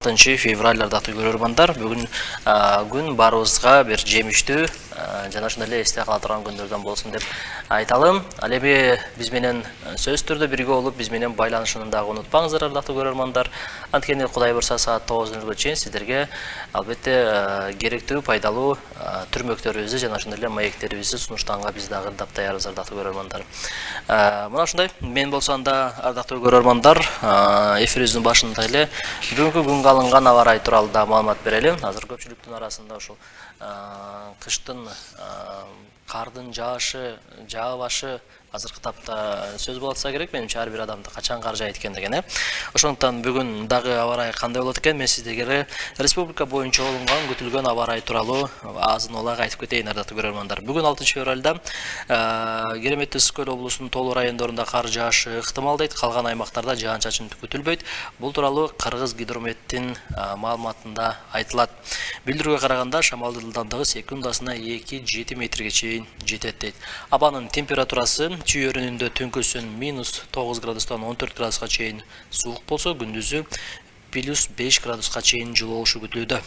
6 февраль ардактуу көрөрмандар, бүгүн күн барыбызга бир жемиштүү жана ошондой эле эсте кала турган күндөрдөн болсун деп айталым. Ал эми биз менен сөз түрдө бирге болуп, биз менен байланышууну дагы унутпаңыздар ардактуу көрөрмандар. Анткени Кудай буйрса саат 9:00 чейин сиздерге албетте керектүү, пайдалуу түрмөктөрүбүздү жана ошондой эле маектерибизди сунуштаганга биз дагы ырдап даярбыз ардактуу көрөрмандар. Мына ушундай, мен болсо анда ардактуу көрөрмандар, эфирибиздин башында эле бүгүнкү күнгө алынган аба ырайы тууралуу да маалымат берели. Азыр көпчүлүктүн арасында ушул кыштын кардын жаашы, жаабашы азыркы тапта сөз болотса керек. Менимче ар бир адамды качан кар жаайт экен деген. Ошондуктан бүгүн дагы аба ырайы кандай болот экен, мен сиздерге республика боюнча болунган күтүлгөн аба ырайы тууралуу азын улак айтып кетейин ардактуу көрөрмандар. Бүгүн 6 февралда Кереметтүү Ысык Көл облусунун Тоолуу райондорунда кар жаашы ыктымал дейт. Калган аймактарда жаан-чачын күтүлбөйт. Бул тууралуу Кыргыз гидрометтин маалыматында айтылат. Билдирүүгө караганда шамалдын ылдамдыгы секундасына 2-7 метрге чейин жетет дейт. Абанын температурасы чүйөрүнүндө түнкүсүн -9 градустан 14 градуска чейин суук болсо, күндүзү +5 градуска чейин жылуу болушу күтүлүүдө.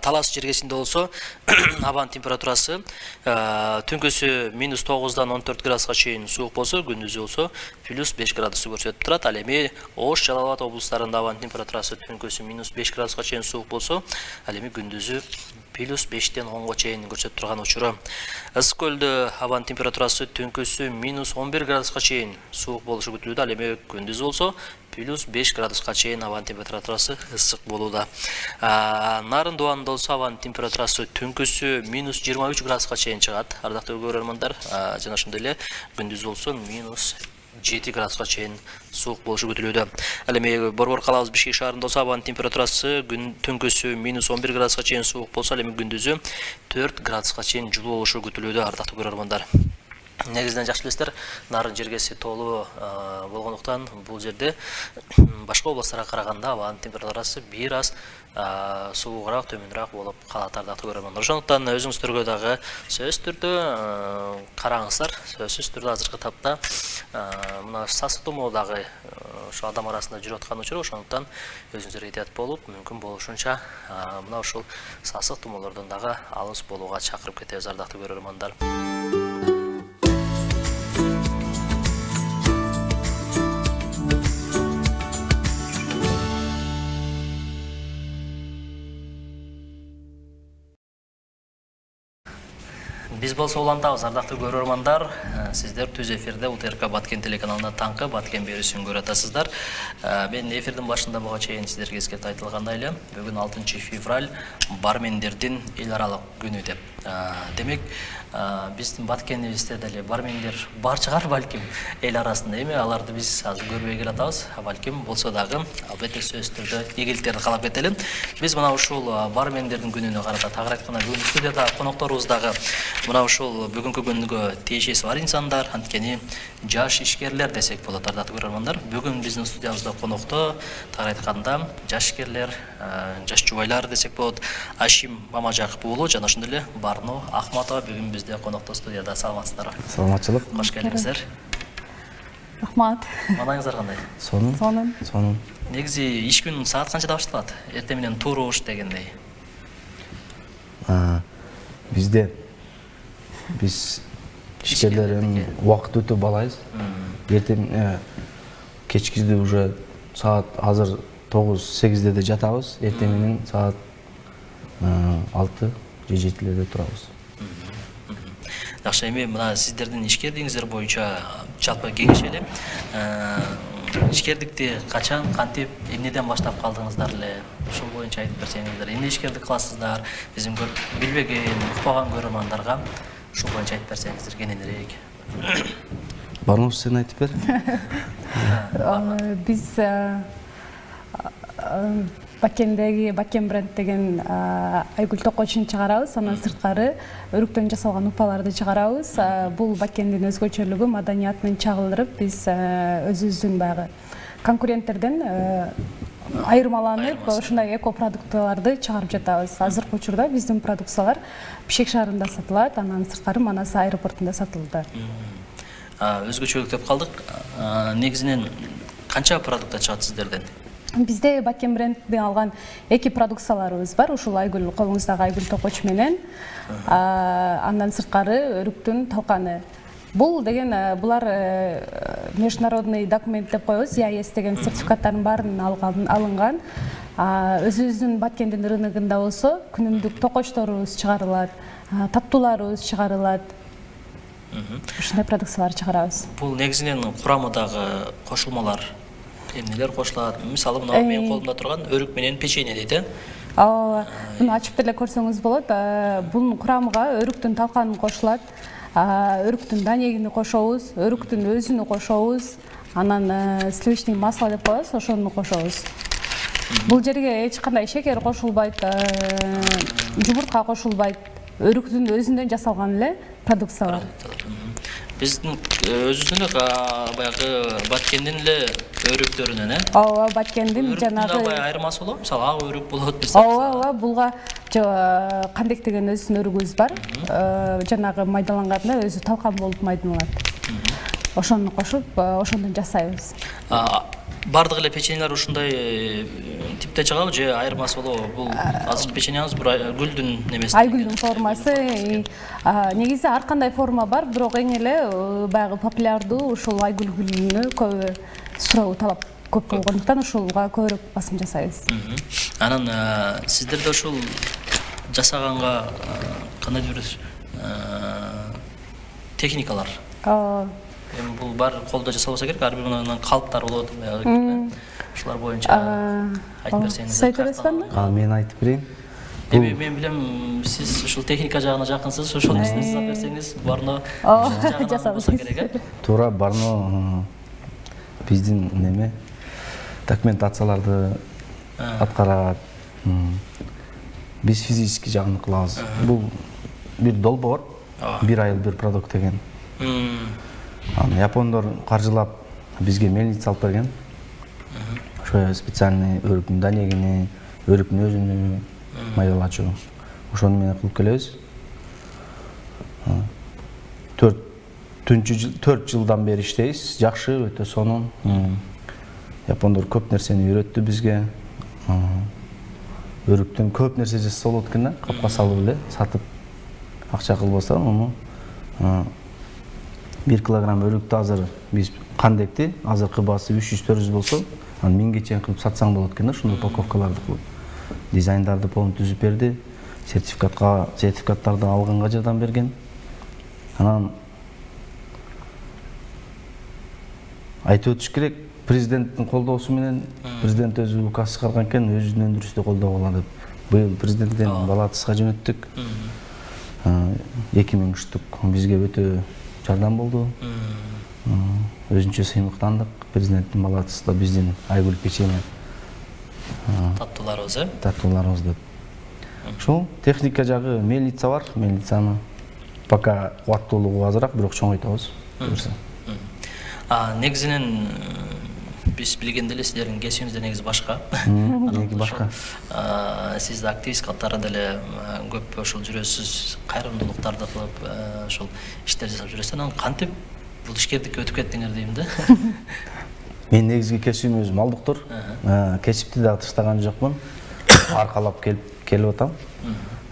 Талас жергесинде болсо абанын температурасы түнкүсү -9дан 14 градуска чейин суук болсо, күндүзү болсо +5 градусту көрсөтүп турат. Ал эми Ош, Жалал Абад облустарында абанын температурасы түнкүсү -5 градуска чейин суук болсо, ал эми күндүзү +5ден 10го чейин көрсөтүп турган учуру. Ысык Көлдө абанын температурасы түнкүсү -11 градуска чейин суук болушу күтүлүүдө. Ал эми күндүз болсо +5 градуска чейин абанын температурасы ысык болууда. Нарын Дубанында болсо абанын температурасы түнкүсү -23 градуска чейин чыгат ардактуу көрөрмандар. Жана ошондой эле күндүз болсо -7 градуска чейин суук болушу күтүлүүдө. Ал эми Борбор калабыз Бишкек шаарында болсо абанын температурасы түнкүсү -11 градуска чейин суук болсо, ал эми күндүзү 4 градуска чейин жылуу болушу күтүлүүдө ардактуу көрөрмандар. Негизинен жакшы билесиздер, нарын жергеси тоолуу болгондуктан бул жерде башка областтарга караганда абанын температурасы бир аз суугураак, төмөнүрөөк болуп калат ардактуу көрөрмандар. Ошондуктан өзүңүздөргө дагы сөз түрдө караңыздар. Сөзсүз түрдө азыркы тапта мына сасык тумоо дагы ошо адам арасында жүрүп аткан учуру. Ошондуктан өзүңүздөр этият болуп, мүмкүн болушунча мына ушул сасык тумоолордон дагы алыс болууга чакырып кетебиз ардактуу көрөрмандар. Биз болсо улантабыз ардактуу көрөрмандар. Сиздер түз эфирде УТРК Баткен телеканалында таңкы Баткен берүүсүн көрүп атасыздар. Мен эфирдин башында буга чейин сиздерге эскертип айтылгандай эле, бүгүн 6 февраль бармендердин эл аралык күнү деп. Демек, биздин Баткенибизде деле бармендер бар чыгар балким эл арасында. Эми аларды биз азыр көрбөй келатабыз. Балким болсо дагы албетте сөз түрдө ийгиликтерди каалап кетели. Биз мына ушул бармендердин күнүнө карата тагыраак айтканда бүгүн студияда конокторубуз дагы мына ушул бүгүнкү күнгө тиешеси бар инсандар, анткени жаш ишкерлер десек болот ардактуу көрөрмандар. Бүгүн биздин студиябызда конокто тагыраак айтканда жаш ишкерлер, жаш жубайлар десек болот. Ашим Мамажаков уулу жана ошондой эле Барно Ахматова бүгүн bizde konukta stüdyoda. Саламатсыздарбы? Саламатчылык. Хош келиңиздер. Рахмат. Мааңыздар кандай? Сонун. Негизи иш күн саат канчада башталат? Эртең менен туруш дегендей. Бизде биз ишкерлердин убакыт өтө балайбыз. Эртең кечкиде уже саат азыр 9-8-де жатабыз. Эртең менен саат 6-7-лерде турабыз. Жакшы, эми мына сиздердин ишкердигиңиздер боюнча жалпы кеңешели. Ишкердикти качан, кантип, эмнеден баштап калдыңыздар эле? Ушул боюнча айтып берсеңиздер. Эмне ишкердик кыласыздар? Биздин билбеген, укпаган көрөрмандарга ушул боюнча айтып берсеңиздер кененирээк. Бармоз, сен айтып бер. Биз Бакендеги Бакен бренд деген айгүл токочун чыгарабыз. Анан сырткары өрүктөн жасалган упаларды чыгарабыз. Бул Бакендин өзгөчөлүгү, маданиятын чагылдырып, биз өзүбүздүн баягы конкуренттерден айырмаланып, ушундай экопродуктыларды чыгарып жатабыз. Азыркы учурда биздин продукциялар Бишкек шаарында сатылат, анан сырткары Манас аэропортунда сатылды. Өзгөчөлүк деп калдык. Негизинен канча продукт чыгат сиздерден? Бизде Баткен брендинен алган эки продукцияларыбыз бар. Ушул Айгүл, колуңуздагы Айгүл Токоч менен андан сырткары Өрүктүн талканы. Бул деген булар международный документ деп коебуз, ЕАЭС деген сертификаттардын баарын алынган. Өзүбүздүн Баткендин рыногунда болсо күнүмдүк токочторубуз чыгарылат, таттууларыбыз чыгарылат. Ушундай продукциялар чыгарабыз. Бул негизинен курамындагы кошулмалар эмнелер кошулат? Мисалы, мына менин колумда турган өрүк менен печенье дейт, Ооба, муну ачып деле көрсөңүз болот. Бунун курамыга өрүктүн талканы кошулат, өрүктүн данегини кошобуз, өрүктүн өзүнү кошобуз, анан сливочный масло деп коебуз, ошону кошобуз. Бул жерге эч кандай шекер кошулбайт, жумуртка кошулбайт. Өрүктүн өзүнөн жасалган эле продукциялар. Биздин өзүбүздүн баягы Баткендин эле өрүктөрүнөн, Ооба, Баткендин жанагы жанагы айырмасы болот. Мисалы, ак өрүк болот, мисалы. Ооба, булга кандек деген өзүнүн өрүгүбүз бар. Жанагы майдаланганда өзү талкан болуп майдаланат. Ошону кошуп, ошондон жасайбыз. Бардык эле печеньелер ушундай типте чыгабы же айырмасы болобу? Бул азыркы печеньябыз гүлдүн немеси. Айгүлдүн формасы. Негизи ар кандай форма бар, бирок эң эле баягы популярдуу ушул айгүл гүлүнө көбү суроо талап көп болгондуктан ушулга көбүрөөк басым жасайбыз. Анан сиздерде ушул жасаганга кандайдыр бир техникалар. Эми бул бар колдо жасалбаса керек, ар бир мындан калыптар болот, ушулар боюнча айтып берсеңиз. Сиз айта бересизби? Мен айтып берейин. Эми мен билем, сиз ушул техника жагына жакынсыз, ошол нерсени сиз алып берсеңиз, барно жасалат болсо керек, Туура, барно биздин неме документацияларды аткарат. Биз физически жагын кылабыз. Бул бир долбоор, бир айыл бир продукт деген. Япондор каржылап бизге мельница алып берген. Ошо специальный өрүктүн данегини, өрүктүн өзүнү майдалачу. Ошону менен кылып келебиз. 4 жылдан бери иштейбиз. Жакшы, өтө сонун. Япондор көп нерсени үйрөттү бизге. Өрүктүн көп нерсе жасаса болот экен да, капка салып эле сатып акча кылбаса, муну 1 килограмм өрүктү азыр биз кандекти азыркы баасы 300-400 болсо, анан 1000 чейин кылып сатсаң болот экен да, ушундай упаковкаларды кылып. Дизайндарды полный түзүп берди, сертификаттарды алганга жардам берген. Анан айтып өтүш керек, президенттин колдоосу менен президент өзү указ чыгарган экен, өзүнүн өндүрүштү колдоп алалы деп. Быйыл президенттен Балатыска жөнөттүк. 2000 штук бизге өтө жардам болду. Өзүнчө сыймыктандык. Президенттин Балатыста биздин айгүл печенье таттууларыбыз, таттууларыбыз деп. Ошол техника жагы мельница бар, мельницаны пока кубаттуулугу азыраак, бирок чоңойтабыз. Негизинен биз билгенде эле сиздердин кесибиңиз негизи башка. Неги башка. Сиз активист катарында эле көп ушул жүрөсүз, кайрымдуулуктарды кылып, ушул иштер жасап жүрөсүз. Анан кантип бул ишкердикке өтүп кеттиңер дейм да. Мен негизги кесибим өзүм алдыктыр. Кесипти дагы таштаган жокмун. Аркалап келип атам.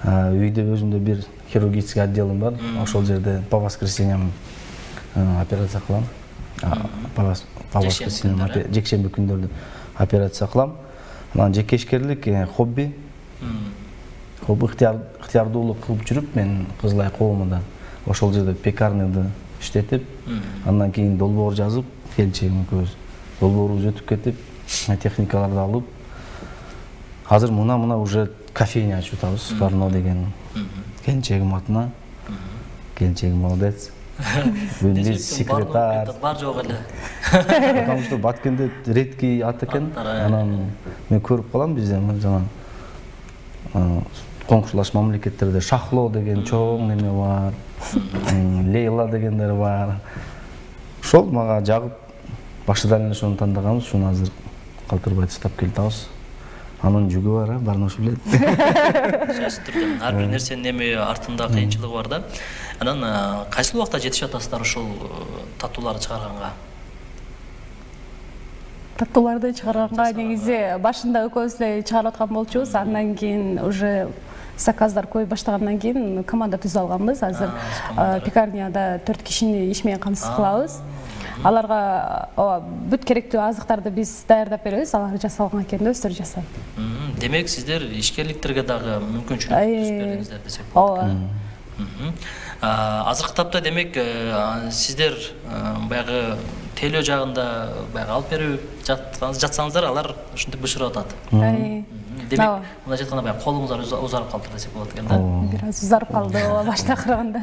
Үйдө өзүмдө бир хирургический отделим бар. Ошол жерде по воскресеньям операция кылам. По воскресеньям жекшемби күндөрдө операция кылам. Анан жеке ишкерлик, хобби. Ыктыярдуулук кылып жүрүп, мен Кызылай коомунда ошол жерде пекарняды иштетип, андан кийин долбоор жазып, келинчегим экөөбүз долбоорубуз өтүп кетип, техникаларды алып, азыр мына уже кофейня ачып атабыз, Барно деген. Келинчегим атына. Келинчегим молодец. Биз секретарь. Бар жок эле. Потому что Баткенде редкий ат экен. Анан мен көрүп калам бизде жана коңшулаш мамлекеттерде Шахло деген чоң неме бар. Лейла дегендер бар. Ошол мага жагып, башыдан эле ошону тандаганбыз, ушуну азыр калтырбай тастап келатабыз. Анын жүгү бар, Барнош билет. Сөзсүз түрдө ар бир нерсенин эми артында кыйынчылыгы бар да. Анан кайсыл убакта жетишип атасыздар ушул таттууларды чыгарганга? таттууларды чыгарганга негизи башында экөөбүз эле чыгарып аткан болчубуз, андан кийин уже заказдар көбөй баштагандан кийин команда түзүп алганбыз. Азыр пекарняда 4 кишини иш менен камсыз кылабыз. Аларга бүт керектүү азыктарды биз даярдап беребиз, алар жасалгандан кийин өздөрү жасайт. Демек сиздер ишкерликтерге дагы мүмкүнчүлүк түзүп бердиңиздер десек болот. Азыркы тапта демек сиздер баягы телөө жагында баягы алып берип жатсаңыздар, алар ушинтип бышырып атат. Демек, мындай айтканда баягы колуңуздар узарып калды десек болот экен да. Бир аз узарып калды башта караганда.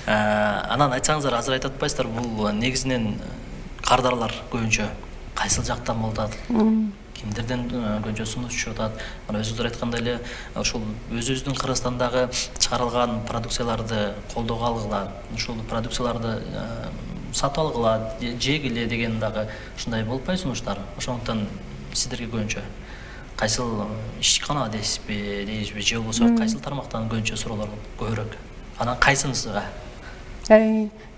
Анан айтсаңыздар, азыр айтып атпайсыздар, бул негизинен кардарлар көбүнчө кайсыл жактан болуп атат? Кимдерден көбүнчө сунуш түшүп атат? Мына өзүңүздөр айткандай эле ушул өзүбүздүн Кыргызстандагы чыгарылган продукцияларды колдоого алгыла, ушул продукцияларды сатып алгыла, жегиле деген дагы ушундай болбой сунуштар. Ошондуктан сиздерге көбүнчө кайсыл ишкана дейсизби, же болбосо кайсыл тармактан көбүнчө суроолор көбүрөөк? Анан кайсынысыга?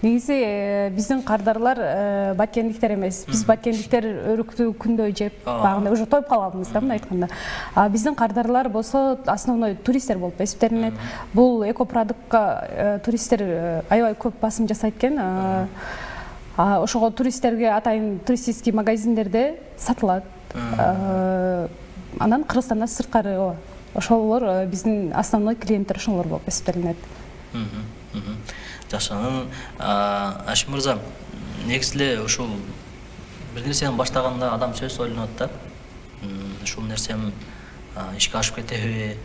Негизи биздин кардарлар бакендиктер эмес. Биз бакендиктер өрүктү күндө жеп, багында уже тоюп калганбыз да, мындай айтканда. Биздин кардарлар болсо основной туристтер болуп эсептелинет. Бул экопродуктка туристтер аябай көп басым жасайт экен. Ошого туристтерге атайын туристический магазиндерде сатылат. Анан Кыргызстандан сырткары ошолор биздин основной клиенттер ошолор болуп эсептелинет. Жакшы, анан Ашим мырза, негизи эле ушул бир нерсени баштаганда адам сөз ойлонот да. Ушул нерсем ишке ашып кетеби,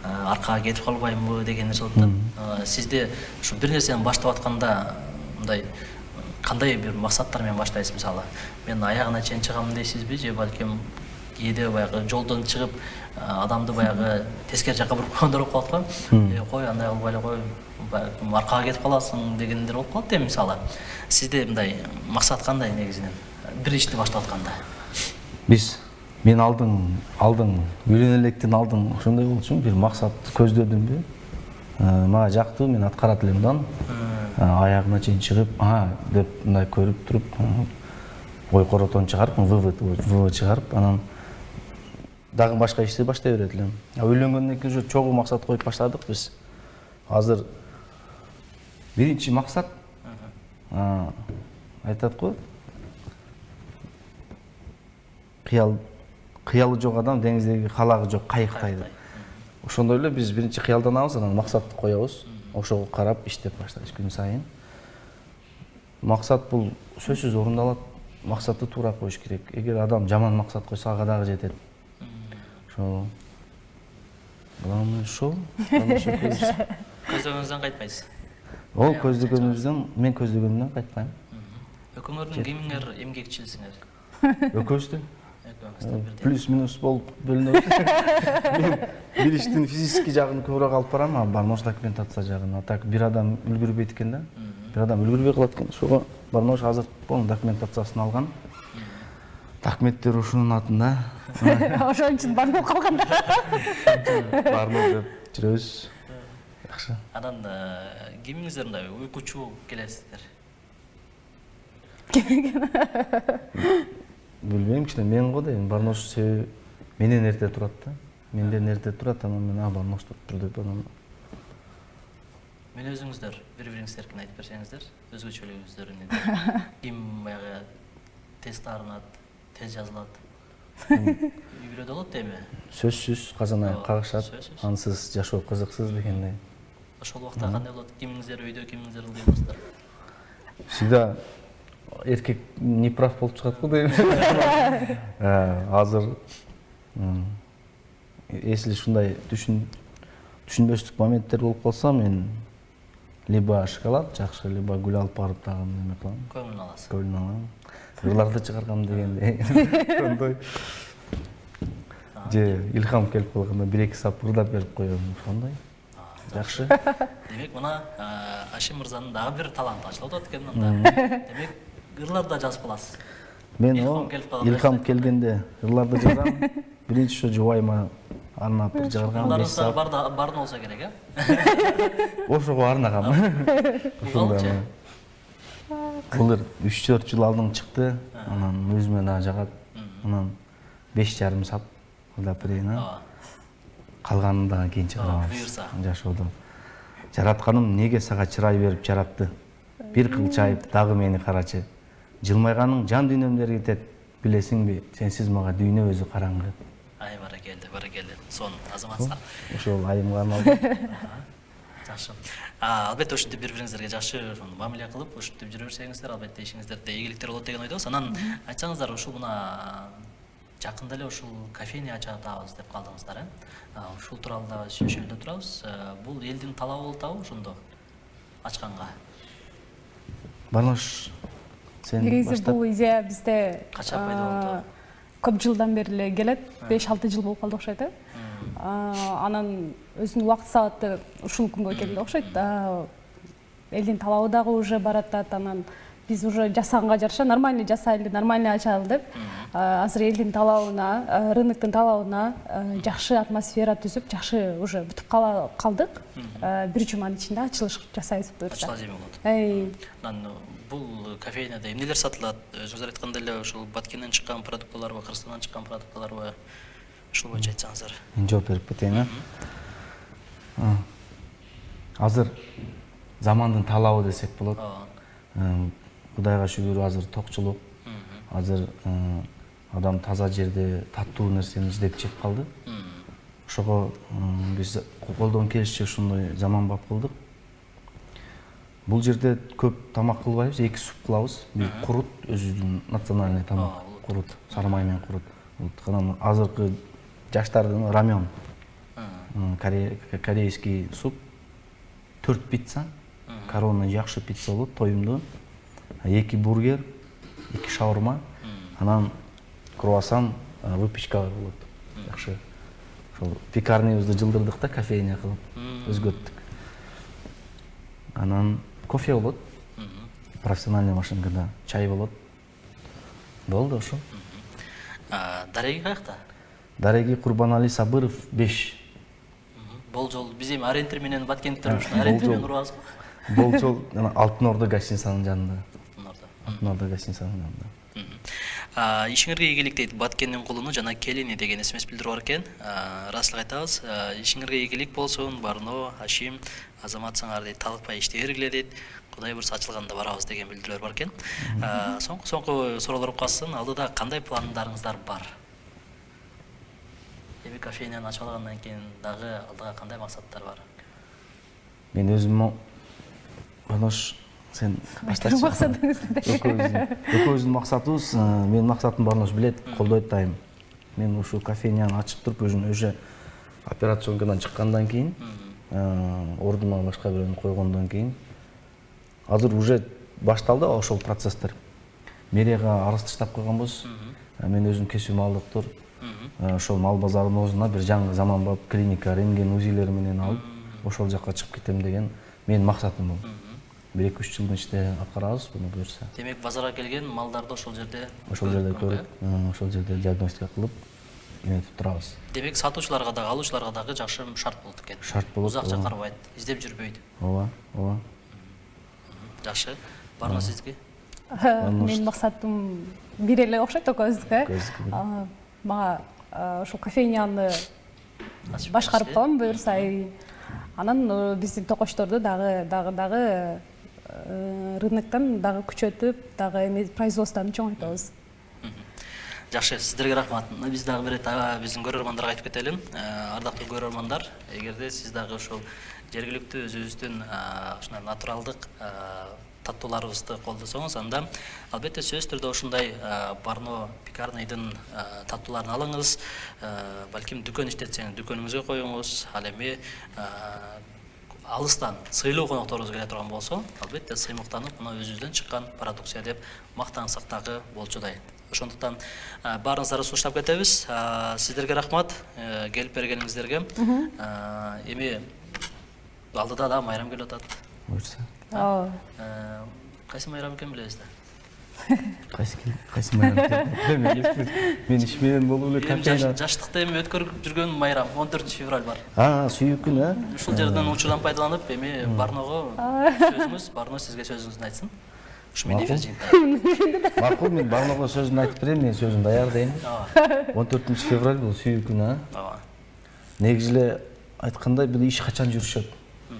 аркага кетип калбаймбы деген нерсе болот да. Сизде ушул бир нерсени баштап атканда мындай кандай бир максаттар менен баштайсыз? Мисалы, мен аягына чейин чыгам дейсизби, же балким кээде баягы жолдон чыгып адамды баягы тескери жакка буруп кондуруп калат го. Кой, андай кылбай эле кой, аркага кетип каласың дегендер болуп калат да. Мисалы, сизде мындай максат кандай негизинен бир ишти баштап атканда? Мен алдың үйлөнө электен алдың ошондой болчумун, бир максат көздөдүмбү? Мага жактуу, мен аткарат элем да. Аягына чейин чыгып, деп мындай көрүп туруп, ой коротон чыгарып, вывод чыгарып, анан дагы башка ишти баштай берет элем. Үйлөнгөндөн кийин уже чогуу максат коюп баштадык биз. Азыр биринчи максат айтат го, кыялы жок адам деңиздеги халагы жок кайыктай деп. Ошондой эле биз биринчи кыялданабыз, анан максатты коебуз. Ошого карап иштеп баштайбыз күн сайын. Максат бул сөзсүз орундалат. Максатты туура коюш керек. Эгер адам жаман максат койсо ага дагы жетет. Ошол. Главное ошол. Көздөгөнүздөн кайтпайсыз. Ол көздөгөнүбүздөн, мен көздөгөнүмдөн кайтпайм. Экөөңөрдүн кимиңер эмгекчилсиңер? Экөөбүздүн. Плюс-минус болуп бөлүнөбүз. Бир иштин физический жагын көбүрөөк алып барам, бармош документация жагын. Так бир адам үлгүрбөйт экен да. Бир адам үлгүрбөй калат экен. Ошого бармош азыр полный документациясын алган. Документтер ушунун атында. Ошон үчүн бармап калган. Бармап деп жүрөбүз. Жакшы. Анан кимиңиздер мындай уйкучу келесиздер? Билбейм, кичине мен го дейм. Бармош себеби менен эрте турат да. Менден эрте турат, анан мен бармош туруп деп анан. Мен өзүңүздөр бири-бириңиздердин айтып берсеңиздер, өзгөчөлүгүңүздөрүн. Ким баягы тез таарынат, тез жазылат. Үйрөдө болот дейми? Сөзсүз казан аяк кагышат, ансыз жашоо кызыксыз дегендей. Ошол убакта кандай болот? Кимиңиздер үйдө, кимиңиздер ылдый болосуздар? Всегда эркек неправ болуп чыгат го дейм. Азыр если ушундай түшүнбөстүк моменттер болуп калса, мен либо шоколад жакшы, либо гүл алып барып дагы неме кылам. Көңүлүн аласыз. Көңүлүн алам. Ырларды чыгаргам дегендей. Ошондой. Же илхам келип калганда 1-2 сап ырдап берип коем, ошондой. Жакшы. Демек, мына Ашим мырзанын дагы бир таланты ачылып атат экен мында. Демек, ырларда жазып каласыз. Мен илхам келгенде ырларды жазам. Биринчи ошо жубайыма арнап бир чыгаргам 5 сап. Бардын болсо керек, э? Ошого арнагам. Ошондой. Бул 3-4 жыл алдын чыкты, анан өзүмө да жагат. анан 5,5 сап ылдап берейин. Калганын дагы кийин чыгарабыз. Буюрса. Жашоодо. Жаратканым неге сага чырай берип жаратты? Бир кылчайып дагы мени карачы. Жылмайганың жан дүйнөмдөр кетет. Билесиңби, сенсиз мага дүйнө өзү караңгы. Ай, баракелде. Сон, азаматсыздар. Ошол айымга арналды. Жакшы. Албетте ушинтип бири-бириңиздерге жакшы мамиле кылып, ушинтип жүрө берсеңиздер, албетте ишиңиздерде ийгиликтер болот деген ойдобуз. Анан айтсаңыздар, ушул мына жакында эле ушул кофейня ачабыз деп калдыңыздар, ушул тууралуу да сүйлөшөлү турабыз. Бул элдин талабы болуп атабы ошондо ачканга? Барнош, сен Негизи баштап. бул идея бизде Качан пайда болду? көп жылдан бери эле келет. 5-6 жыл болуп калды окшойт. Анан өзүнүн убакыт сааты ушул күнгө келди окшойт. Элдин талабы дагы уже баратат. Анан биз уже жасаганга жараша нормальный жасайлы, нормальный ачалы деп. Азыр элдин талабына, рыноктун талабына жакшы атмосфера түзүп, жакшы уже бүтүп калдык. Бир жуманын ичинде ачылыш жасайбыз буюрса. Ачыла дейм болот. Анан бул кофейняда эмнелер сатылат? Өзүңүздөр айткандай эле ушул Баткенден чыккан продукталарбы, Кыргызстандан чыккан продукталарбы? Ушул боюнча айтсаңыздар. Мен жооп берип кетейин. Азыр замандын талабы десек болот. Кудайга шүгүр азыр токчулук. Азыр адам таза жерде таттуу нерсени издеп жеп калды. Ошого биз колдон келишче ушундай заманбап кылдык. Бул жерде көп тамак кылбайбыз, 2 суп кылабыз. Бир курут, өзүбүздүн национальный тамак, курут, сары май менен курут. Анан азыркы жаштардын рамен, корейский суп, 4 пицца, коронный жакшы пицца болот, тоюмдуу, 2 бургер, 2 шаурма, анан круассан, выпечка болот. Жакшы. Ошол пекарнябызды жылдырдык да, кофейня кылып, өзгөрттүк. Анан кофе болот, профессиональный машинкада, чай болот. Болду ошол. Дареги каякта? Дареги Курбанали Сабыров 5. Бул жол биз эми ориентир менен Баткендиктер ушул ориентир менен урабызбы? Бул жол Алтын Орда гостиницанын жанында. Алтын Орда гостиницанын жанында. Ишиңерге ийгилик дейт Баткендин кулуну жана келини деген смс билдирүү бар экен. Ырастык айтабыз. Ишиңерге ийгилик болсун, Барно, Ашим, Азамат саңар дейт, талыкпай иштей бергиле дейт. Кудай буйрса ачылганда барабыз деген билдирүүлөр бар экен. Соңку суроолор калсын. Алдыда кандай пландарыңыздар бар? Эми кофейняны ачып алгандан кийин дагы алдыга кандай максаттар бар? Мен өзүм Барнош, сен баштачы. Экөөбүздүн максатыбыз, менин максатым Барнош билет, колдойт дайым. Мен ушул кофейняны ачып туруп, өзү операционкадан чыккандан кийин, ордуна башка бирөөнү койгондон кийин, азыр уже башталды ошол процесстер. Мэрияга арыз таштап койгонбуз. Мен өзүм кесүү мал доктор. Ошол мал базарынын ордуна бир жаңы заманбап клиника, рентген, УЗИлер менен алып, ошол жакка чыгып кетем деген менин максатым бул. 1-2-3 жылдын ичинде аткарабыз буну буюрса. Демек базарга келген малдарды ошол жерде көрүп, ошол жерде диагностика кылып, эметип турабыз. Демек сатуучуларга дагы, алуучуларга дагы жакшы шарт болот экен. Шарт болот. Узак чакырбайт, издеп жүрбөйт. Ооба. Жакшы. Барма сизге? Менин максатым бир эле окшойт экөөбүздүкү. Мага ошол кофейняны башкарып калам буюрса, анан биздин токочторду дагы рыноктон дагы күчөтүп, дагы производствону чоңойтабыз. Жакшы, сиздерге рахмат. Биз дагы бир биздин көрөрмандарга айтып кетели. Ардактуу көрөрмандар, эгерде сиз дагы ошол жергиликтүү өзүбүздүн ушундай натуралдык таттууларыбызды колдосоңуз, анда албетте сөзсүз түрдө ушундай Барно пекарныйдын таттууларын алыңыз. Балким дүкөн иштетсеңиз, дүкөнүңүзгө коюңуз. Ал эми алыстан сыйлуу конокторуңуз келе турган болсо, албетте сыймыктанып, мына өзүбүздөн чыккан продукция деп мактансак дагы болчудай. Ошондуктан баарыңыздарды сунуштап кетебиз. Сиздерге рахмат келип бергениңиздерге. Эми алдыда да майрам келип атат. Буюрса. Кайсы майрам экен билесиз да? Кайсы майрам экен? Мен иш менен болуп эле кофейня. Жаштыкта эми өткөрүп жүргөн майрам 14 февраль бар. Сүйүк күн, Ушул жерден учурдан пайдаланып, эми Барного сөзүңүз, Барно сизге сөзүңүздү айтсын. Ушу мен эфир жыйынтыгы. Макул, мен Багнога сөзүн айтып берейин, мен сөзүн даярдайм. 14 февраль бул сүйүү күнү. Негизи эле айткандай бул иш качан жүрүшөт?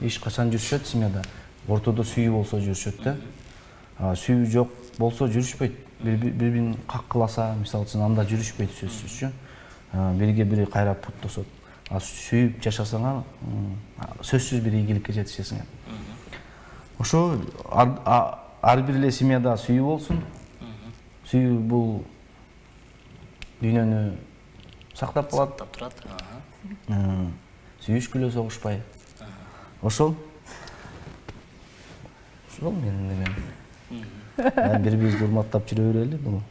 Иш качан жүрүшөт семьяда? Ортодо сүйүү болсо жүрүшөт да. Сүйүү жок болсо жүрүшпөйт. Бири-бирин каккыласа, мисалы үчүн анда жүрүшпөйт сөзсүзчү. Бириге бири кайрап путтосот. Сүйүп жашасаңар, сөзсүз бир ийгиликке жетишесиңер. Ошо ар бир эле семьяда сүйүү болсун. Сүйүү бул дүйнөнү сактап калат. Сактап турат. Сүйүшкүлө согушпай. Ошол менин немем. Бири-бирибизди урматтап жүрө берели, бул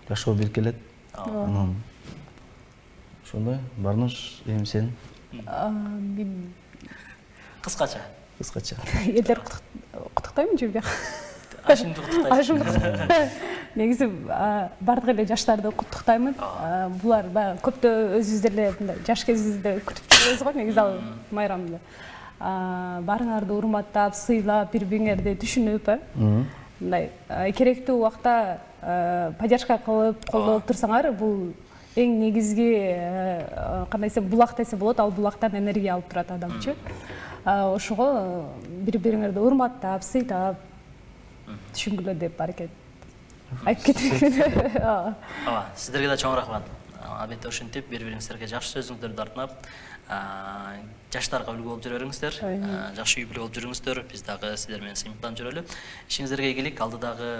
жашоо биркелет. Ошондой, Барнуш, эми сен? Мен Кыскача. элдер куттуктайм же бияк? Ашымды куттуктайсың. Негизи бардык эле жаштарды куттуктаймын. Булар баягы көптөө өзүбүздөр эле мындай жаш кезибизде күтүп жүрөбүз го, негизи ал майрамды. Баарыңарды урматтап, сыйлап, бири-бириңерди түшүнүп, мындай керектүү убакта поддержка кылып, колдоп турсаңар, бул эң негизги кандай десем, булак десе болот, ал булактан энергия алып турат адамчы. Ошого бири-бириңерди урматтап, сыйлап, түшүнгүлө деп аракет айтып кетейин. Сиздерге да чоң рахмат. Албетте ошентип бири-бириңиздерге жакшы сөзүңүздөрдү артынап, жаштарга үлгү болуп жүрө бериңиздер, жакшы үй бүлө болуп жүрүңүздөр. Биз дагы сиздер менен сыймыктанып жүрөлү. Ишиңиздерге ийгилик, алдыдагы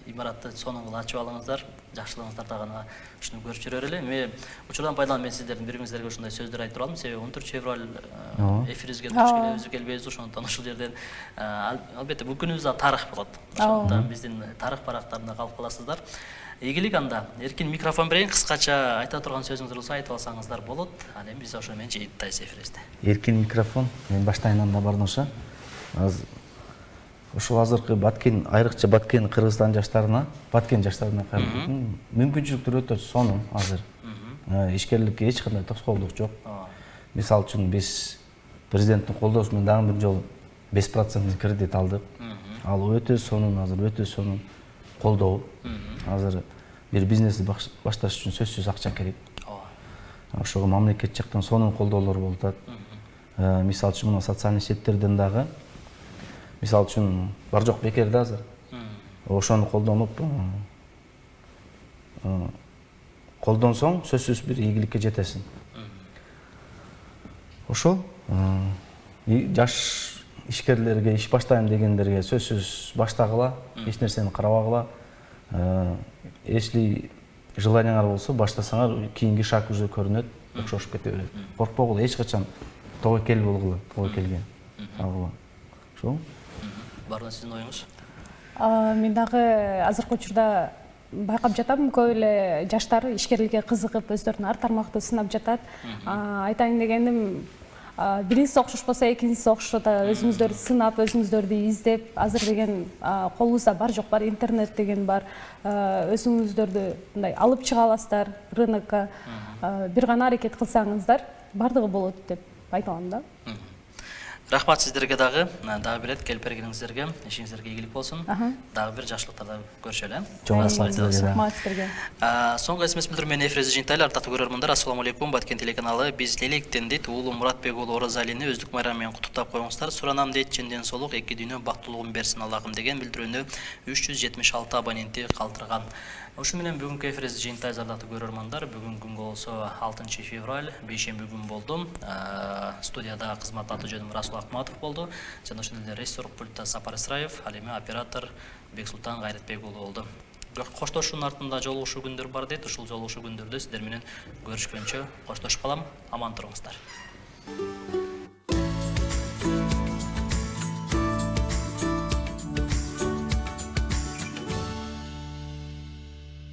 имаратты сонун кылып ачып алыңыздар, жакшылыгыңыздарды гана ушуну көрүп жүрө берели. Эми учурдан пайдаланып мен сиздердин бириңиздерге ушундай сөздөр айтып туралым, себеби 14 февраль эфирибизге туш келебиз, келбейбиз, ошондуктан ушул жерден албетте бул күнүбүз да тарых болот. Ошондуктан биздин тарых барактарында калып каласыздар. Ийгилик анда. Эркин микрофон берейин, кыскача айта турган сөзүңүздөр болсо айтып алсаңыздар болот. Ал эми биз ошо менен жыйынтайбыз эфирибизди. Эркин микрофон, мен баштайын анда Барнуша. Ошол азыркы Баткен, айрыкча Баткен Кыргызстан жаштарына, Баткен жаштарына мүмкүнчүлүктөр өтө сонун азыр. Ишкерликке эч кандай тоскоолдук жок. Мисалы үчүн биз президенттин колдоосу менен дагы бир жолу 5% кредит алдык. Ал өтө сонун, азыр өтө сонун колдоо. Азыр бир бизнести башташ үчүн сөзсүз акча керек. Ошого мамлекет жактан сонун колдоолор болуп атат. Мисалы үчүн мына социалдык сеттерден дагы, мисалы үчүн бар жок бекерде азыр. Ошону колдонсоң сөзсүз бир ийгиликке жетесиң. Ошол жаш ишкерлерге, иш баштайм дегендерге сөзсүз баштагыла, эч нерсени карабагыла. Если желанияңар болсо, баштасаңар, кийинки шаг уже көрүнөт, окшошуп кете берет. Коркпогула, эч качан тобокел болгула, тобокелге алгыла. Ошол. Барына сиздин оюңуз? Мен дагы азыркы учурда байкап жатам, көп эле жаштар ишкерликке кызыгып, өздөрүнүн ар тармакты сынап жатат. Айтайын дегеним, биринчиси окшошпосо экинчиси окшошот, өзүңүздөрдү сынап, өзүңүздөрдү издеп, азыр деген колубузда бар жок бар, интернет деген бар, өзүңүздөрдү мындай алып чыга аласыздар рынокко. Бир гана аракет кылсаңыздар, бардыгы болот деп айта алам да. Рахмат сиздерге дагы бир рет келип бергениңиздерге, ишиңиздерге ийгилик болсун. Дагы бир жакшылыктарда көрүшөлү. Чоң рахмат сиздерге. Соңку эсмес билдирүү менен эфирибизди жыйынтайлы. Ардактуу көрөрмандар, ассаламу алейкум. Баткен телеканалы биз электендит уулу Муратбек уулу Оразалини өздүк майрамы менен куттуктап коюңуздар. Суранам дейт, ченден солук, эки дүйнө бактылуулугун берсин Аллахым деген билдирүүнү 376 абоненти калтырган. Ошо менен бүгүнкү эфирибизди жыйынтайбыз, ардактуу көрөрмандар. Бүгүнкү күнгө болсо 6 февраль, бейшемби күн болду. Студияда кызмат аты жөнүм Расул Акматов болду. Жана ошондой эле режиссерлук пультта Сапар Исраев, ал эми оператор Бексултан Гайретбек уулу болду. Коштошуунун артында жолугушуу күндөр бар дейт. Ушул жолугушуу күндөрдө сиздер менен көрүшкөнчө коштошуп калам. Аман туруңуздар.